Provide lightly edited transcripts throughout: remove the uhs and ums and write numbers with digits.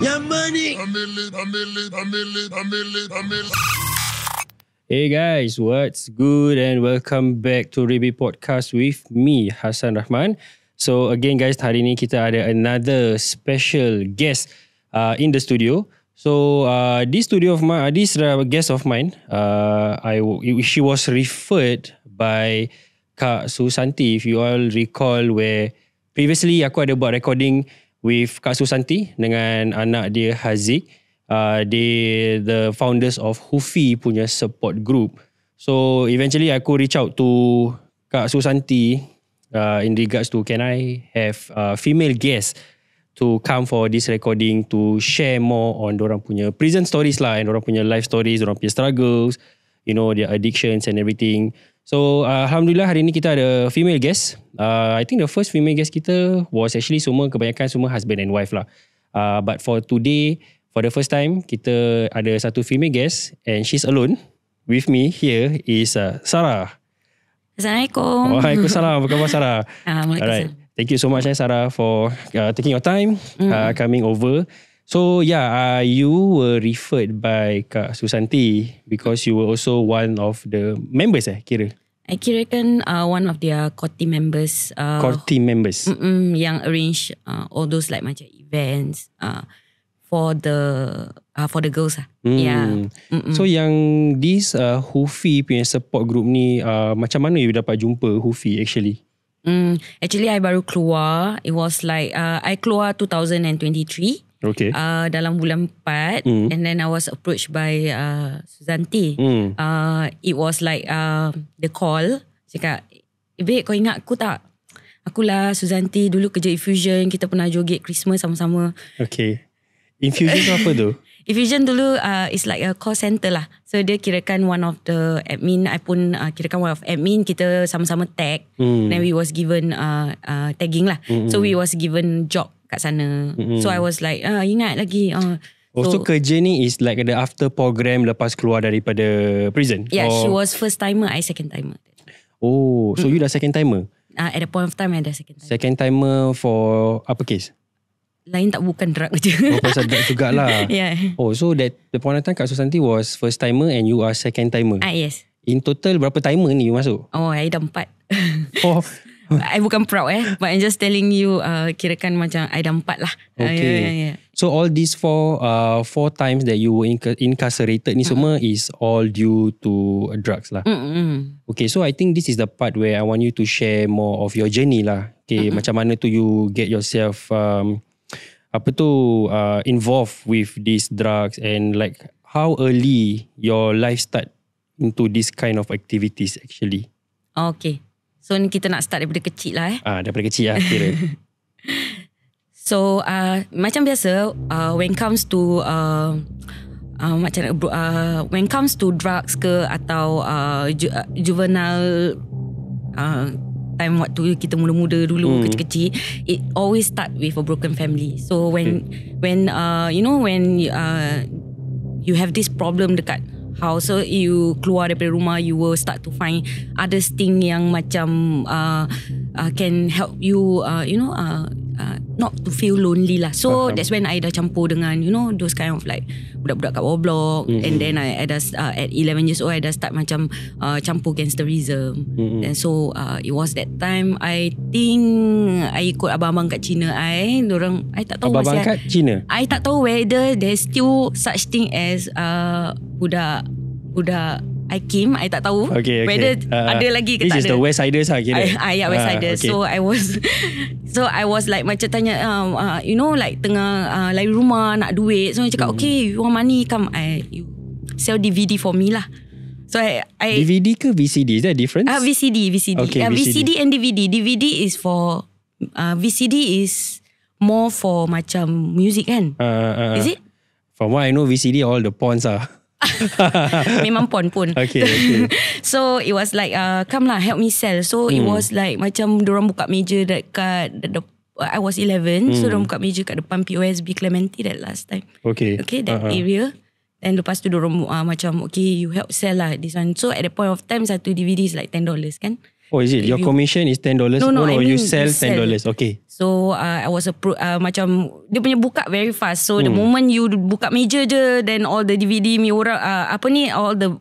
Yang money. Hey guys, what's good and welcome back to Ribi Podcast with me, Hassan Rahman. So again guys, hari ni kita ada another special guest in the studio. So this guest of mine, she was referred by Kak Susanti. If you all recall, where previously aku ada buat recording with Kak Susanti dengan anak dia Haziq. They the founders of Hufi punya support group. So eventually aku reach out to Kak Susanti in regards to can I have female guests to come for this recording to share more on dorang punya prison stories lah, and dorang punya life stories, dorang punya struggles, you know, their addictions and everything. So Alhamdulillah hari ni kita ada female guest. I think the first female guest kita was actually kebanyakan semua husband and wife lah. But for today, for the first time, kita ada satu female guest and she's alone. With me here is Sarah. Assalamualaikum. Waalaikumsalam. Apa khabar Sarah? Alright. Thank you so much Sarah for taking your time coming over. So you were referred by Kak Susanti because you were also one of the members kira? I kira kan one of their core team members. Core team members? Yang arrange all those like macam events for the girls lah. Yeah. So yang this Hufi punya support group ni, macam mana you dapat jumpa Hufi actually? Actually I baru keluar. It was like I keluar 2023. Okay. Dalam bulan 4 and then I was approached by Susanti. It was like the call cakap, Babe kau ingat aku tak? Akulah Susanti, dulu kerja Infusion, kita pernah joget Christmas sama-sama. Okay. Infusion tu apa tu? Infusion dulu is like a call center lah. So dia kirakan one of the admin. I pun kirakan one of admin. Kita sama-sama tag. Then we was given tagging lah. So we was given job kat sana. So I was like ingat lagi. So kerja ni is like the after program lepas keluar daripada prison? Yeah, she was first timer, I second timer. Oh, so you dah second timer? At the point of time I dah second timer. Second timer for apa case? Lain tak, bukan drug je. Pasal drug jugalah. Yeah. Oh, so that the point of time Kak Susanti was first timer and you are second timer? Yes. In total berapa timer ni you masuk? I dah 4. Oh. I bukan proud but I'm just telling you kirakan macam I dah 4 lah. Okay. Yeah. So all these four times that you were incarcerated ni semua is all due to drugs lah. Okay, so I think this is the part where I want you to share more of your journey lah. Okay, macam mana tu you get yourself involved with these drugs, and like how early your life start into this kind of activities actually. Okay. So ni kita nak start daripada kecil lah Daripada kecil lah kira. So macam biasa when comes to when comes to drugs ke atau juvenile time waktu kita muda-muda dulu kecil-kecil, it always start with a broken family. So when you have this problem dekat house, so you keluar daripada rumah, you will start to find other thing yang macam can help you not to feel lonely lah. So that's when I dah campur dengan those kind of like budak-budak kat bawah blok, and then I dah at 11 years old I dah start macam campur gangsterism. And so it was that time I think I ikut abang-abang kat China. Dorang I tak tahu abang-abang kat China, I tak tahu whether there's still such thing as budak Hakim, I tak tahu whether ada lagi ke tak ada. This is the Westsiders lah kira. Yeah, Westsiders. Okay. So I was like macam tanya like tengah lari rumah nak duit. So I cakap okay, you want money, come you sell DVD for me lah. So I DVD ke VCD, is there a difference? VCD. Okay, VCD and DVD. DVD is for VCD is more for macam music kan? Is it? From what I know, VCD all the porns are. Memang pun. Okay. So it was like come lah, help me sell. So it was like macam dorang buka meja dekat I was 11. So dorang buka meja kat depan POSB Clementi that last time. Okay, that area. And lepas tu dorang macam okay, you help sell lah this one. So at the point of time, satu DVD is like $10 kan. Oh, is it? Your commission is $10? No, I mean you sell you sell. $10. Okay. So I was macam dia punya buka very fast. So the moment you buka meja je, then all the DVD mi orang all the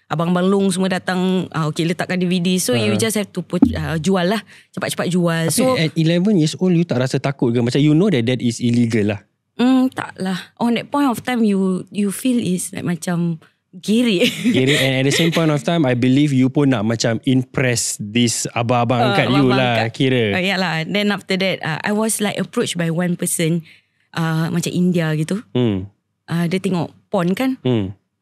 abang-abang long semua datang, okay letakkan DVD. So you just have to put jual lah, cepat-cepat jual. Tapi So at 11 years old, you tak rasa takut ke? Macam you know that is illegal lah. Tak lah. On that point of time, you feel is like macam gerik. And at the same point of time, I believe you pun nak macam impress this abang-abang angkat you lah, kira. Yalah. Then after that, I was like approached by one person, macam India gitu. Dia tengok porn kan.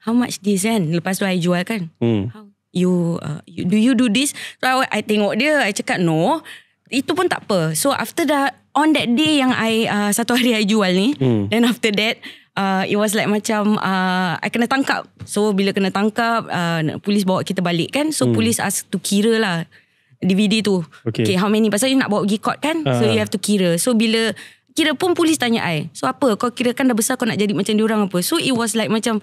How much this kan? Lepas tu I jual kan. How you do you do this? So I tengok dia, I cakap no. Itu pun tak apa. So after that, on that day yang I satu hari I jual ni, then after that, it was like macam I kena tangkap. So bila kena tangkap, polis bawa kita balik kan. So polis ask to kira lah DVD tu. Okay, how many? Pasal you nak bawa pergi court kan. So you have to kira. So bila kira pun polis tanya I, so apa? Kau kira kan dah besar, kau nak jadi macam diorang apa? So it was like macam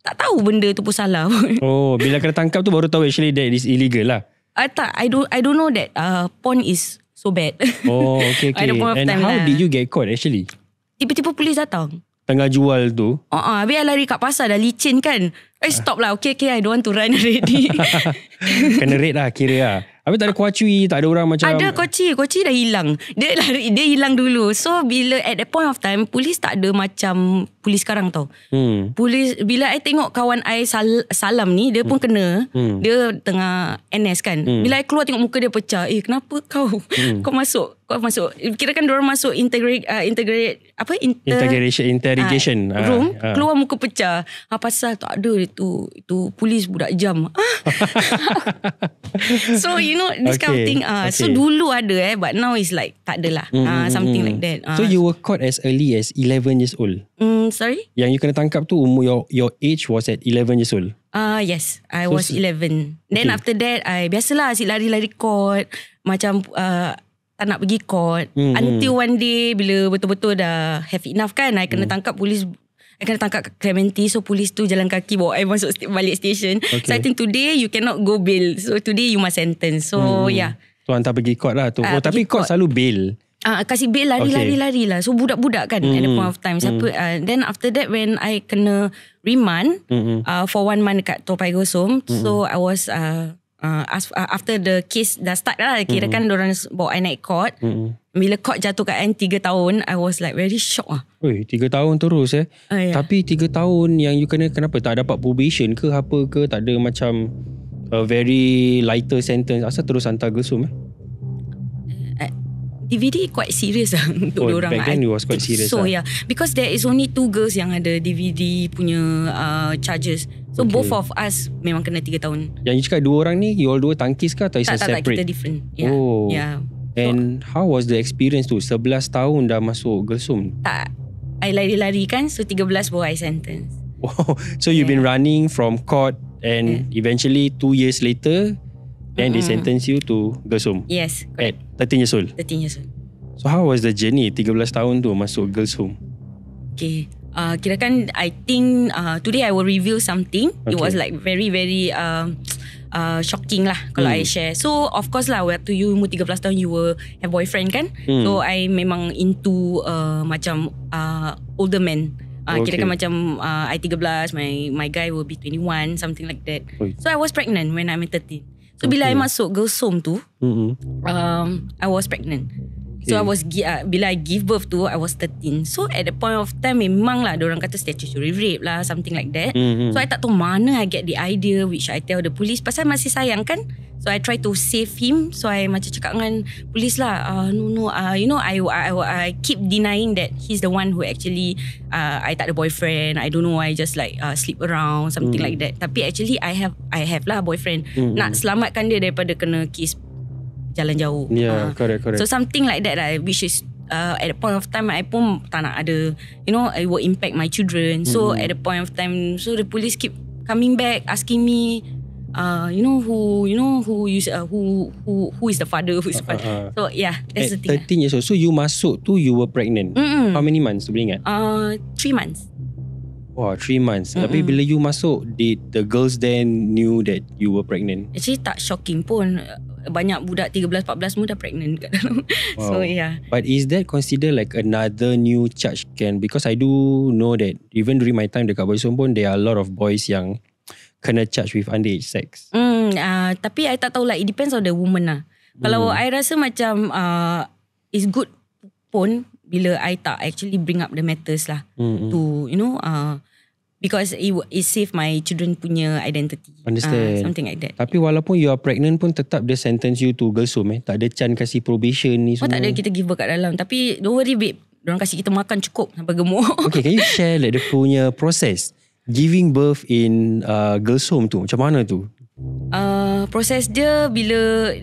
tak tahu benda tu pun salah. Oh, bila kena tangkap tu baru tahu actually that is illegal lah. I don't know that porn is so bad. Oh, okay. And how did you get caught actually? Tiba-tiba polis datang. Tengah jual tu. Habis I lari kat pasar, dah licin kan. Stop lah. Okay, I don't want to run already. Kena rate lah, kira lah. Habis tak ada kuacui, tak ada orang macam... Ada kuacui dah hilang. Dia hilang dulu. So bila at that point of time, polis tak ada macam polis sekarang tau. Polis, bila I tengok kawan I Salam ni, dia pun kena. Dia tengah NS kan. Bila I keluar tengok muka dia pecah. Kenapa kau? Kau masuk. Kira kan diorang masuk interrogation room. Keluar muka pecah. Pasal tak ada itu polis budak jam. So you know this kind of thing. So dulu ada but now is like tak ada lah. Something like that. So you were caught as early as 11 years old. Sorry? Yang you kena tangkap tu umur your age was at 11 years old. Yes, I was 11. Then after that I biasalah asyik lari-lari court. Macam tak nak pergi court. Until one day bila betul-betul dah have enough kan, I kena tangkap polis. I kena tangkap Clementi. So polis tu jalan kaki bawa I masuk balik station. So I think today you cannot go bail. So today you must sentence. So yeah. Tu hantar pergi court lah tu. Tapi court selalu bail. Kasih bail lari lah. So budak-budak kan at the point of time. Then after that when I kena remand for 1 month dekat Toa Payoh Gosong. So I was after the case dah start lah. Kira kan diorang bawa I naik court. Bila court jatuh kat I 3 tahun, I was like very shocked lah. 3 tahun terus yeah. Tapi 3 tahun yang you kena, kenapa tak dapat probation ke apa ke? Tak ada macam a very lighter sentence. Asal terus hantar Gelsum DVD quite serious lah untuk diorang. Back then it was quite serious so yeah, because there is only 2 girls yang ada DVD punya charges. So both of us memang kena 3 tahun. Yang you cakap 2 orang ni, you all 2 tangkis ke atau separate? Tak, kita different. Yeah. Yeah. And how was the experience tu? 11 tahun dah masuk Gelsum. Tak, I lari-lari kan. So 13 baru I sentence. So you've been running from court and eventually 2 years later then they sentence you to Gelsum. Yes, correct. At 13 years old. 13 years old. So how was the journey 13 tahun tu masuk Gelsum? Okay, kirakan I think today I will reveal something. It was like very very shocking lah kalau I share. So of course lah, waktu you umur 13 tahun you will have boyfriend kan. So I memang into macam older men. Kirakan macam I 13, my guy will be 21, something like that. So I was pregnant when I'm 13. So bila I masuk Gelsum tu, I was pregnant. So I was bila I give birth tu, I was 13. So at the point of time memang lah diorang kata statutory rape lah, something like that. So I tak tahu mana I get the idea, which I tell the police. Pasal masih sayang kan. So I try to save him. So I macam cakap dengan police lah, no, you know, I keep denying that he's the one who actually I tak ada boyfriend. I don't know, I just like sleep around, something like that. Tapi actually I have lah boyfriend. Nak selamatkan dia daripada kena kes jalan jauh. Yeah, correct. So something like that lah, which is at the point of time I pun tak nak ada, you know, it will impact my children. So at the point of time, so the police keep coming back asking me, who is the father, who is the father. So yeah, that's the thing. 13 years old. So you masuk tu you were pregnant. How many months? Tu boleh ingat? 3 months. Wah, 3 months. Tapi bila you masuk, did the girls then knew that you were pregnant? Actually tak shocking pun. Banyak budak 13-14 semua dah pregnant kat dalam. So yeah. But is that considered like another new charge because I do know that even during my time dekat Boys Home pun, there are a lot of boys yang kena charge with underage sex. Tapi I tak tahu lah, it depends on the woman lah. Kalau I rasa macam it's good pun bila I tak actually bring up the matters lah to because it save my children punya identity. Understand. Something like that. Tapi walaupun you are pregnant pun tetap dia sentence you to girls home Tak ada chance kasih probation ni semua. Tak ada, kita give birth kat dalam. Tapi don't worry babe, diorang kasih kita makan cukup sampai gemuk. Okay, can you share like dia punya process giving birth in girls home tu? Macam mana tu? Proses dia bila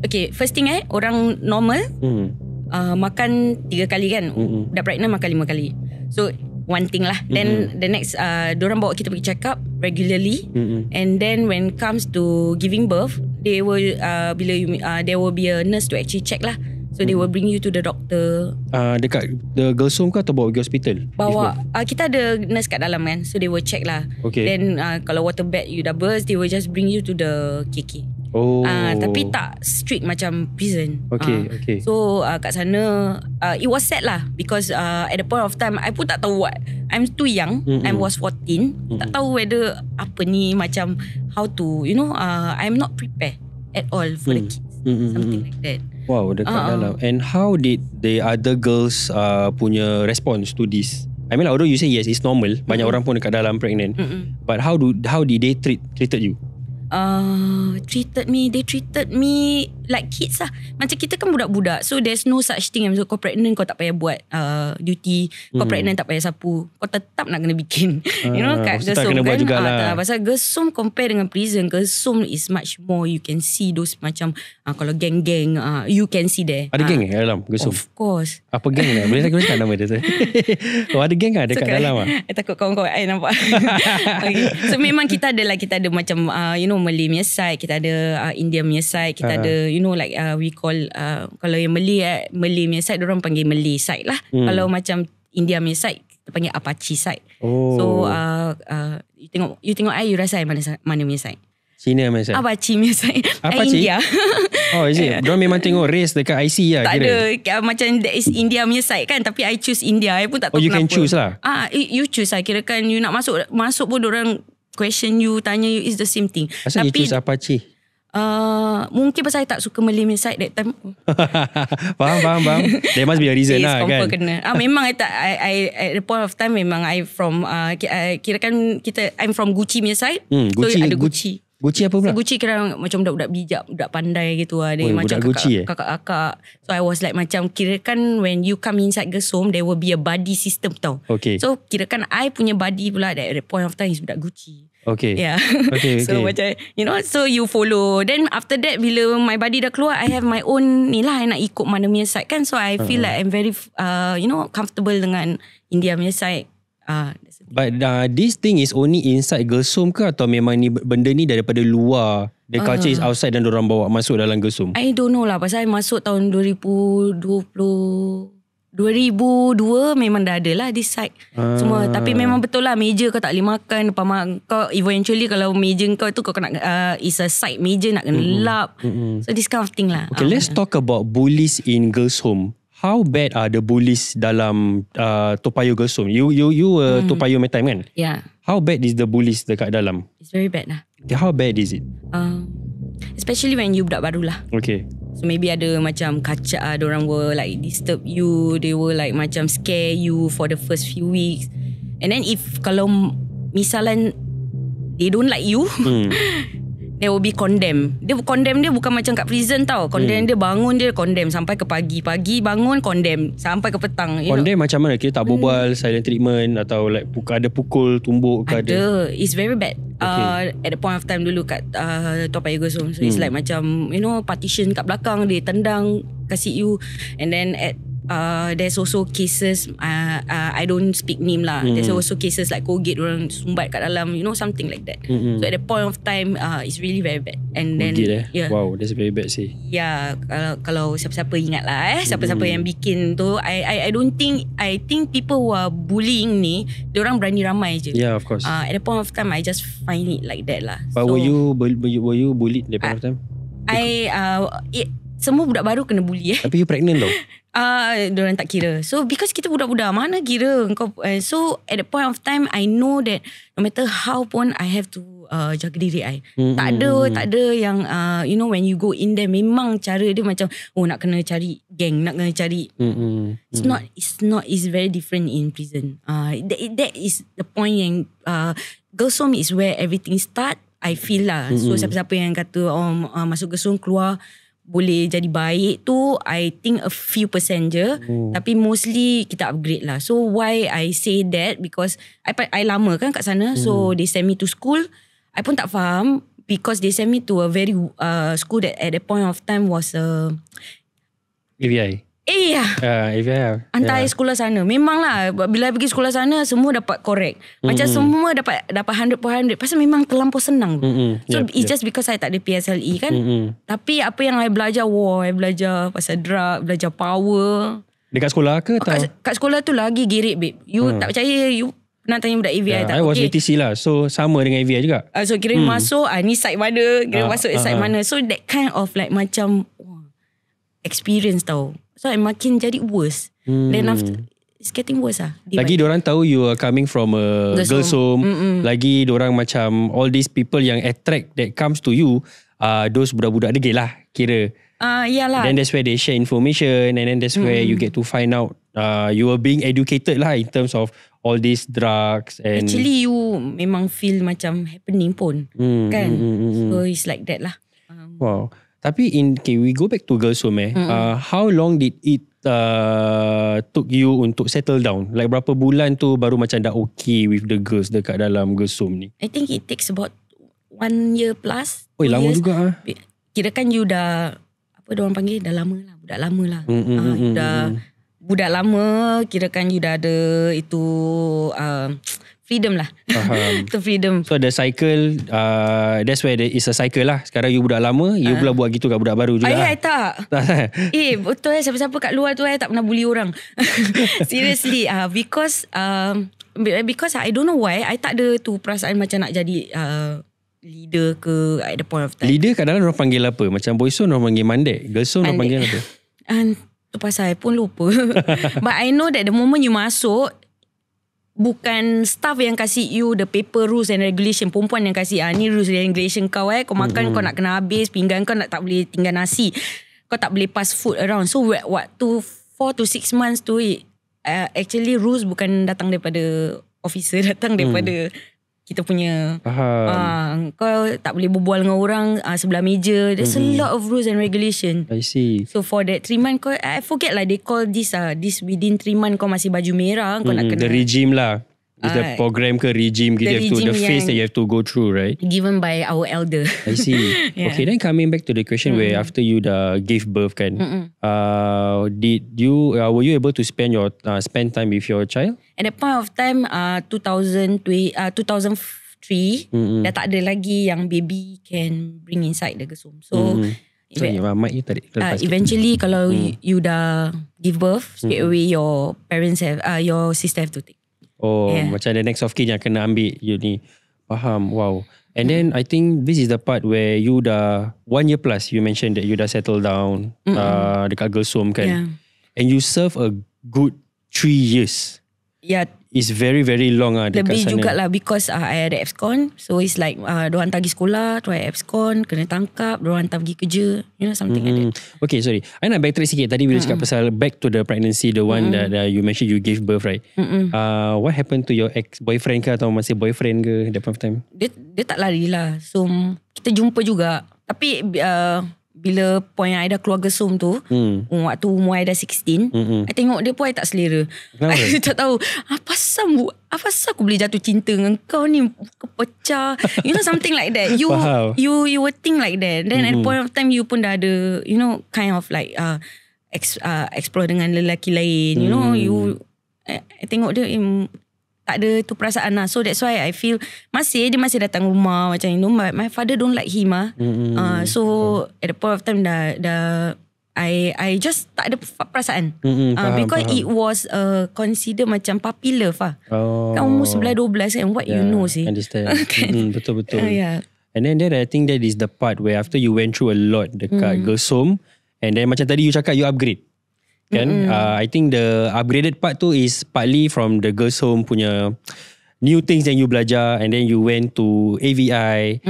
okay, first thing orang normal makan 3 kali kan. Dah pregnant makan 5 kali. So one thing lah. Then the next diorang bawa kita pergi check up regularly. And then when comes to giving birth, they will there will be a nurse to actually check lah. So they will bring you to the doctor. Dekat the girls home ke atau bawa pergi hospital? Bawa kita ada nurse kat dalam kan. So they will check lah. Okay. Then kalau water bag you dah burst, they will just bring you to the KK. Tapi tak strict macam prison. Okay. So kat sana it was sad lah because at the point of time I pun tak tahu what. I'm too young. I was 14. Tak tahu whether apa ni macam how to I'm not prepared at all for the kids. Something like that. Wow, dekat dalam. And how did the other girls punya response to this? I mean, although you say yes, it's normal. Banyak orang pun dekat dalam pregnant. But how did they treated you? They treated me like kids lah. Macam kita kan budak-budak, so there's no such thing. So kau pregnant kau tak payah buat duty. Kau pregnant tak payah sapu. Kau tetap nak kena bikin kat Girls Home kan. Pasal Girls Home compare dengan prison, Girls Home is much more. You can see those macam kalau geng-geng you can see there. Ada geng dalam Girls Home? Of course. Apa geng lah? Boleh cakap nama dia tu? Ada geng lah dekat dalam lah? Takut kawan-kawan I nampak. Okay. So memang kita ada macam Malay punya side, kita ada Indian punya side, kita ada like we call kalau yang Malay punya side diorang panggil Malay side lah. Kalau macam India punya side kita panggil Apache side. So you tengok I, you rasa I mana punya side? Cina punya side. Apache punya side. Apache? India. Oh, is it? Diorang memang tengok race dekat IC lah. Tak ada. Macam that is India punya side kan. Tapi I choose India. I pun tak tahu you kenapa. can choose lah. You choose lah. Kirakan you nak masuk pun diorang question you, tanya you, is the same thing. Asal you choose Apache? Mungkin pasal I tak suka Malay punya side that time. Faham. There must be a reason lah kan. Kena. Memang I at the point of time memang I from kirakan I'm from Gucci punya side. Gucci, so ada Gucci. Gucci apa pula? So Gucci kira macam budak-budak bijak, budak pandai gitu lah. Dia macam kakak-kakak. So I was like macam kirakan when you come inside Girls Home, there will be a buddy system tau. Okay. So kirakan I punya buddy pula at the point of time is budak Gucci. Okay. Yeah. Okay. So macam so you follow. Then after that bila my buddy dah keluar, I have my own ni lah. I nak ikut mana punya side kan. So I feel like I'm very comfortable dengan India punya side. But this thing is only inside Girls Home ke atau memang ni benda ni daripada luar? The culture is outside dan diorang bawa masuk dalam Girls Home? I don't know lah. Pasal I masuk tahun 2002 memang dah ada lah this side semua. Tapi memang betul lah meja kau tak boleh makan depan kau. Eventually kalau meja kau tu kau kena is a side meja nak kena lap. So this kind of thing lah. Okay, let's talk about bullies in Girls Home. How bad are the bullies dalam Toa Payoh Girls Home? You were Toa Payoh time kan? Yeah. How bad is the bullies dekat dalam? It's very bad lah. Okay, how bad is it? Especially when you budak baru lah. Okay. So maybe ada macam kacak, diorang will like disturb you, they will like macam scare you for the first few weeks. And then if kalau misalan they don't like you, they will be condemn. Dia condemn dia bukan macam kat prison tau. Condemn dia bangun dia condemn sampai ke pagi. Pagi bangun condemn sampai ke petang. Condemn macam mana? Kita tak berbual, silent treatment atau like ada pukul, tumbuk ke ada? It's very bad. At the point of time dulu kat Toa Payoh Girls Home. So it's like macam partition kat belakang dia tendang kasih you. And then there's also cases I don't speak name lah. There's also cases like Colgate orang sumbat kat dalam, something like that. So at the point of time it's really very bad. And then yeah. Wow, that's very bad sih. Yeah, kalau siapa-siapa ingat lah siapa-siapa yang bikin tu, I don't think, I think people who are bullying ni, diorang berani ramai je. Yeah, of course. At the point of time I just find it like that lah. But were you bullied at the point of time? Semua budak baru kena bully Tapi you pregnant tau. Diorang tak kira. So because kita budak-budak, mana kira kau. So at the point of time I know that no matter how pun I have to jaga diri I. Tak ada yang when you go in there, memang cara dia macam nak kena cari gang, nak kena cari. It's very different in prison. That is the point yang girls home is where everything start, I feel lah. So siapa-siapa yang kata masuk girls home keluar boleh jadi baik tu, I think a few percent je. Tapi mostly kita upgrade lah. So why I say that, because I lama kan kat sana. So they send me to school, I pun tak faham, because they send me to a very school that at that point of time was AVI. AVI. Hantar sekolah sana. Memanglah bila pergi sekolah sana semua dapat correct. Macam semua dapat 100/100. Pasal memang terlampau senang. So it's just because I tak ada PSLE kan. Tapi apa yang I belajar, I belajar pasal drug, belajar power. Dekat sekolah ke? Kat sekolah tu lagi gerik babe. You tak percaya, you pernah tanya budak AVI tak? I was VTC lah. So sama dengan AVI juga. So kira masuk ni side mana, kira masuk side mana. So that kind of like macam experience tau. So I makin jadi worse. Then after, it's getting worse lah. Lagi diorang tahu you are coming from a girls home. Lagi diorang macam all these people yang attract that comes to you, those budak-budak degil lah kira. Yalah. Then that's where they share information, and then that's where you get to find out you are being educated lah in terms of all these drugs. And actually you memang feel macam happening pun kan. So it's like that lah. Wow. Tapi we go back to girls home how long did it took you untuk settle down? Like berapa bulan tu baru macam dah okay with the girls dekat dalam girls home ni? I think it takes about 1 year plus. Lama juga Kira kan you dah, apa diorang panggil, dah lama lah. Budak lama lah. You dah budak lama, kira kan you dah ada itu freedom lah. Itu freedom. So the cycle, that's where it's a cycle lah. Sekarang you budak lama, you pula buat gitu kat budak baru juga. I tak. Betul siapa-siapa kat luar tu tak pernah bully orang. Seriously, because I don't know why, I tak ada tu perasaan macam nak jadi leader ke at the point of time. Leader kat dalam orang panggil apa? Macam boys home orang panggil mandek, girls home orang panggil apa? Tu pasal I pun lupa. But I know that the moment you masuk, bukan staff yang kasih you the paper rules and regulation. Perempuan yang kasih ni rules and regulation kau kau makan kau nak kena habis, pinggan kau tak boleh tinggal nasi, kau tak boleh pass food around. So waktu 4 to 6 months tu actually rules bukan datang daripada officer, datang daripada kita punya. Kau tak boleh berbual dengan orang sebelah meja. There's a lot of rules and regulation. I see. So for that 3 months, I forget lah, they call this within 3 months kau masih baju merah, kau nak kena. The regime lah. Is the program ke regime, the phase that you have to go through, right? Given by our elder. I see. Okay, then coming back to the question where after you dah gave birth kan, were you able to spend time with your child? At the point of time 2003, dah tak ada lagi yang baby can bring inside the girls home. So eventually kalau you dah give birth, straight away your parents your sister have to take. Macam the next of kin yang kena ambil you ni. Faham. Wow. And then I think this is the part where you dah 1 year plus, you mentioned that you dah settle down dekat girls home kan. And you serve a good 3 years. Yeah. It's very very long dekat lebih sana. Jugalah because I ada abscon. So it's like diorang hantar pergi sekolah, try abscon, kena tangkap, diorang hantar pergi kerja, something like that. Okay, sorry, I nak backtrack sikit. Tadi bila cakap pasal back to the pregnancy, the one that you mentioned you gave birth, right? What happened to your ex-boyfriend ke atau masih boyfriend ke that point of time? Dia tak lari lah. So kita jumpa juga. Tapi bila point I dah keluar gesum tu, waktu umur I dah 16, I tengok dia pun I tak selera. I tak tahu apa asal aku boleh jatuh cinta dengan kau ni, kepecah, something like that. You would think like that. Then at the point of time you pun dah ada kind of like explore dengan lelaki lain. You know, I tengok dia tak ada tu perasaan lah. So that's why I feel dia masih datang rumah macam my father don't like him so at the point of time dah I just tak ada perasaan because it was consider macam puppy love kan umur 11-12 kan, what you know sih. Understand. Betul-betul. And then I think that is the part where after you went through a lot dekat girls home, and then macam tadi you cakap you upgrade kan. I think the upgraded part tu is partly from the girls home punya new things yang you belajar, and then you went to AVI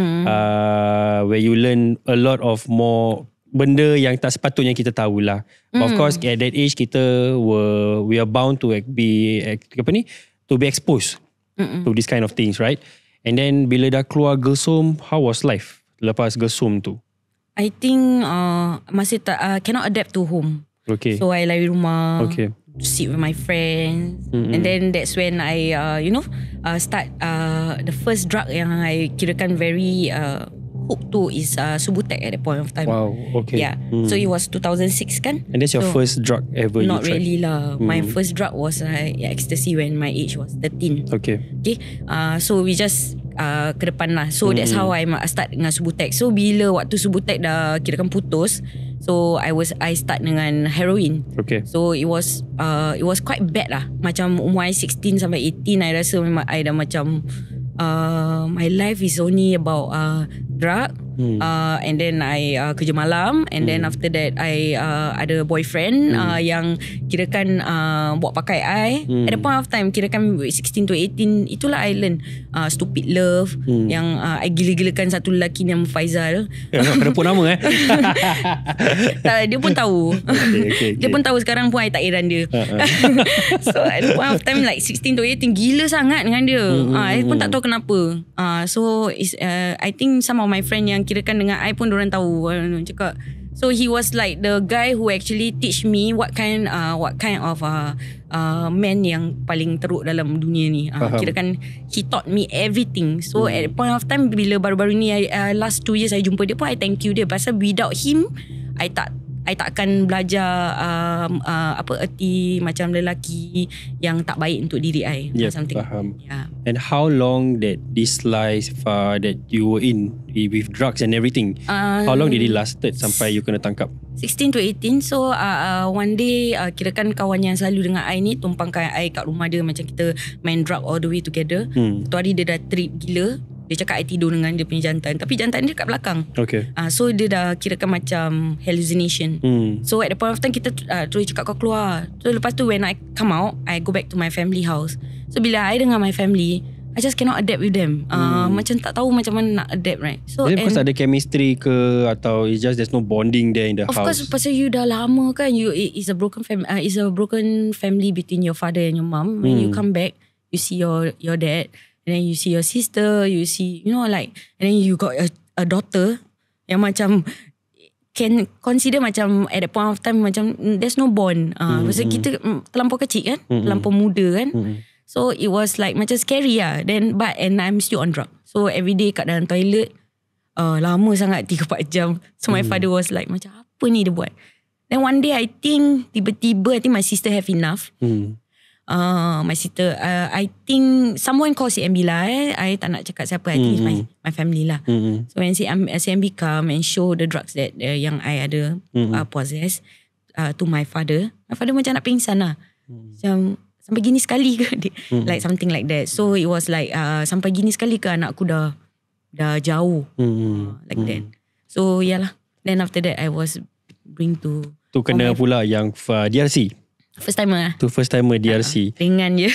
where you learn a lot of more benda yang tak sepatutnya kita tahulah. Of course at that age we are bound to be exposed to this kind of things, right? And then bila dah keluar girls home, how was life lepas girls home tu? I think masih tak cannot adapt to home. Okay. So I lari rumah, okay, sit with my friends, and then that's when I start the first drug yang I kirakan very hooked to is Subutex at that point of time. Wow, okay. Yeah. So it was 2006 kan. And that's your first drug ever Not you tried? really lah. My first drug was ecstasy when my age was 13. Okay. So we just ke depan lah. So that's how I start dengan Subutex. So bila waktu Subutex dah kirakan putus, so I start dengan heroin. Okay. So it was quite bad lah. Macam umur I 16 sampai 18, I rasa memang I dah macam my life is only about drug, and then I kerja malam, and then after that I ada boyfriend yang kirakan buat pakai I. At the point of time kirakan 16 to 18, itulah I learn stupid love, yang I gila-gilakan satu lelaki nama Faizal. Kena pun nama Dia pun tahu. Okay. Dia pun tahu sekarang pun I tak heran dia. So at the point of time like 16 to 18, gila sangat dengan dia. I pun tak tahu kenapa. So I think some of my friend yang kirakan dengan I pun diorang tahu cakap. So he was like the guy who actually teach me what kind of man yang paling teruk dalam dunia ni. Kirakan he taught me everything. So at the point of time bila baru-baru ni last 2 years I jumpa dia pun, I thank you dia. Pasal without him I takkan belajar erti macam lelaki yang tak baik untuk diri I. Something. Faham. And how long that this life that you were in with drugs and everything, how long did it lasted sampai you kena tangkap? 16 to 18. So one day kirakan kawan yang selalu dengan I ni tumpangkan I kat rumah dia, macam kita main drug all the way together. Tu hari dia dah trip gila. Dia cakap I tidur dengan dia punya jantan, tapi jantan dia kat belakang. Okay. So dia dah kirakan macam hallucination. So at the point of time kita terus cakap kau keluar. So lepas tu when I come out, I go back to my family house. So bila I dengan my family, I just cannot adapt with them. Macam tak tahu macam mana nak adapt, right? So because ada chemistry ke, atau it's just there's no bonding there in the house? Of course, pasal you dah lama kan, it's a broken family between your father and your mom. When you come back, you see your dad, and then you see your sister, you see, and then you got a daughter yang macam can consider macam at that point of time macam there's no bond. Pasal kita terlampau kecil kan, terlampau muda kan. So it was like macam scary lah. And I'm still on drug. So every day kat dalam toilet, lama sangat 3-4 jam. So my father was like macam apa ni dia buat. Then one day I think tiba-tiba my sister have enough. My sister, I think someone call CMB lah. I tak nak cakap siapa. I think it's my family lah. So when CMB come and show the drugs that yang I ada possess to my father macam nak pingsan lah. Macam sampai gini sekali ke like something like that. So it was like sampai gini sekali ke anakku dah jauh like that. So yalah. Then after that I was bring to kena pula yang DRC. First timer lah. Tu first timer DRC. Ringan je.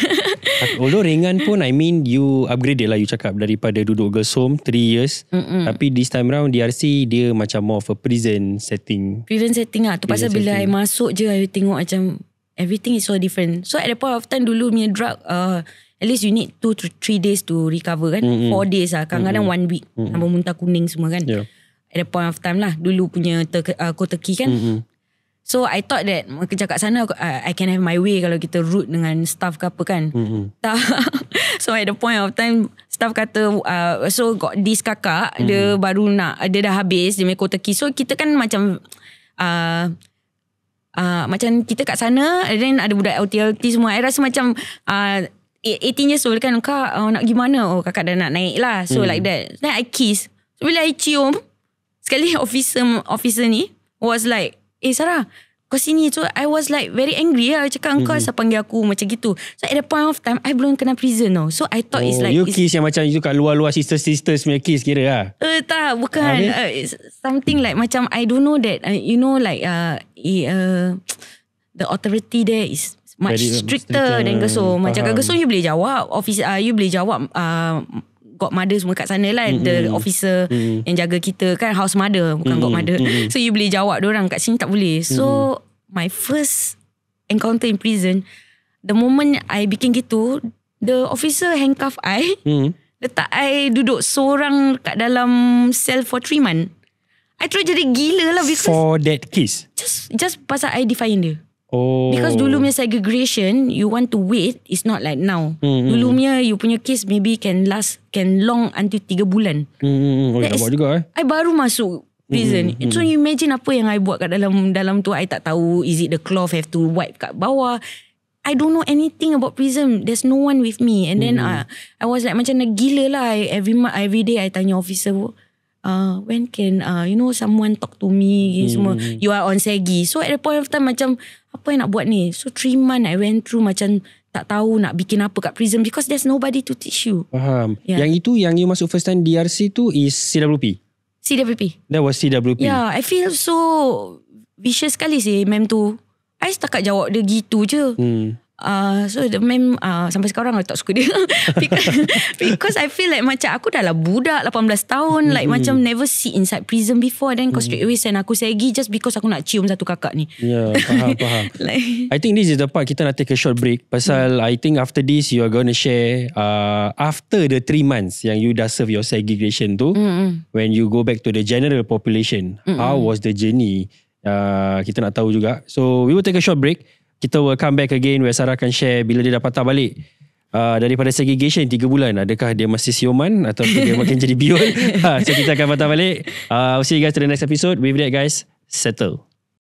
Although ringan pun, I mean you upgraded lah, you cakap daripada duduk girls home 3 years. Tapi this time round DRC dia macam more of a prison setting. Prison setting lah. Tu pasal bila I masuk je, I tengok macam everything is so different. So at the point of time dulu punya drug, at least you need 2 to 3 days to recover kan. 4 days lah. Kadang-kadang 1 week. Sampai muntah kuning semua kan. At the point of time lah, dulu punya Koteki kan. So I thought that kerja kat sana I can have my way kalau kita root dengan staff ke apa kan. Tak. So at the point of time staff kata so got this kakak dia baru nak, dia dah habis dia punya Koteki. So kita kan macam macam kita kat sana, and then ada budak LT semua. I rasa macam 18 years old kan, kak nak gimana? Oh kakak dah nak naik lah. So like that. Then I kiss. So bila I cium, sekali officer ni was like, Sarah, kau sini. So I was like very angry lah. Cakap kau asal panggil aku macam gitu. So at the point of time, I belum kena prison tau. So I thought it's like, you kiss yang macam itu kat luar-luar sisters punya kiss kira lah. Tak, bukan. It's something like macam I don't know that you know like the authority there is much stricter than Gesong. Macam kat Gesong you boleh jawab, you boleh jawab godmother semua kat sana lah, the officer yang jaga kita kan, house mother bukan godmother. So you boleh jawab diorang, kat sini tak boleh. So my first encounter in prison, the moment I bikin gitu, the officer handcuff I, letak I duduk seorang kat dalam cell for 3 months. I terus jadi gila lah because for that kiss, just pasal I define dia. Oh. Because dulu punya segregation, you want to wait, it's not like now. Dulu punya you punya case maybe can long until 3 bulan. Dah buat juga I baru masuk prison. So you imagine apa yang I buat kat dalam tu. I tak tahu is it the cloth have to wipe kat bawah. I don't know anything about prison. There's no one with me. And then I was like macam nak gila lah. Every day I tanya officer, when can someone talk to me semua. You are on segi. So at the point of time macam apa yang nak buat ni. So 3 months I went through macam tak tahu nak bikin apa kat prison because there's nobody to teach you. Faham. Yang itu yang you masuk first time DRC tu is CWP. That was CWP. Yeah, I feel so vicious sekali sih mem tu. I setakat jawab dia gitu je. So the mem sampai sekarang I tak suka dia because I feel like macam aku dah lah budak 18 tahun, like macam never sit inside prison before, then kau straight away send aku segi just because aku nak cium satu kakak ni. Faham. Like, I think this is the part kita nak take a short break pasal I think after this you are going to share after the 3 months yang you dah serve your segregation tu, when you go back to the general population, how was the journey, kita nak tahu juga. So we will take a short break. Kita will come back again where Sarah akan share bila dia dah patah balik daripada segregation 3 bulan. Adakah dia masih sioman atau dia makin jadi biol? So kita akan patah balik. I'll see you guys to the next episode. With that guys, settle.